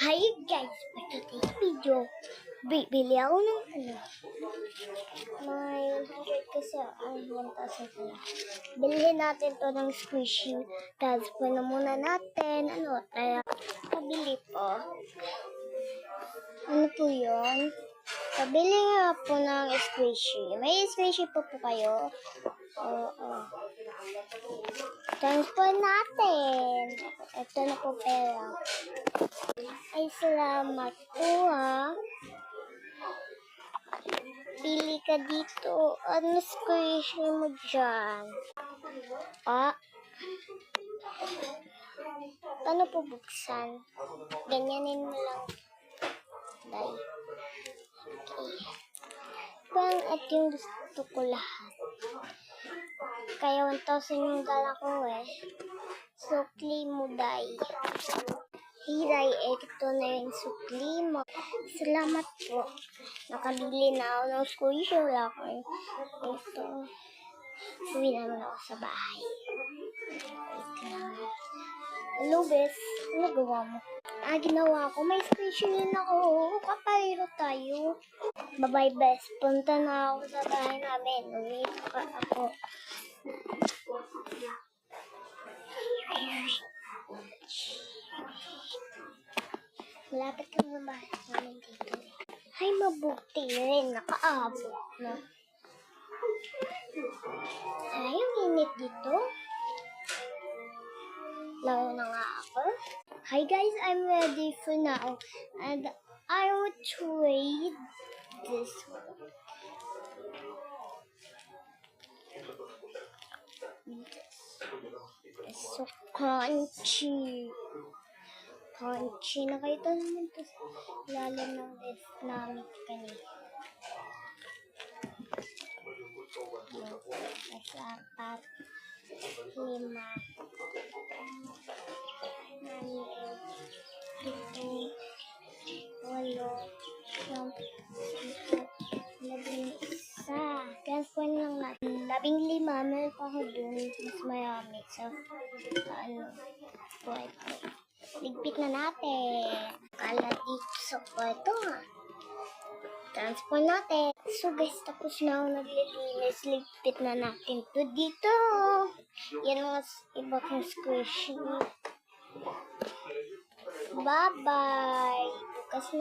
Hi guys, for today's video, bibili ako ng may 100 kasi ang 1,000 pala. Bilhin natin to ng squishy. Tapos na muna natin, tayo pabili po. Ano po yun? Pabili nga po ng squishy. May squishy po kayo? Oo. Transfer natin. Ito na po pera. Ay, salamat po ha. Pili ka dito. Ano squishy mo dyan? Paano po buksan? Ganyanin mo lang. Day. Okay. Parang at yung gusto ko lahat. Kaya 1,000 yung dala ko eh. Sukli mo, day. Hiray, ito na yung sukli mo. Salamat po. Nakabili na ako ng squishy. Wala ko ito. Uwi naman ako sa bahay. Wait lang. Hello, Bes. Ano gawa mo? Ginawa ko. May squishy rin ako. Kapahiro tayo. Bye-bye, Bes. Punta na ako sa bahay namin. Uwi pa ako. Malapit ka sa bahay namin dito. Ay, mabuti rin. Nakaabot na. Ay, ang init dito. Laro na nga ako. Hi guys, I'm ready for now. And I will trade this one. It's so crunchy. Crunchy. Nakita naman ito sa lalim ng list namin kanina. Nasa 4, 5, 6, 7, 8, 9, 10, 11, transfer lang natin. 15, meron pa ako dun. Mas marami. So, pwede. Ligpit na natin. Kala dito sa pwede ha. Transfer natin. So guys, tapos na ako naglilinis. Ligpit na natin to dito. Yan mga iba kong squishy. Bye-bye. Bukas na.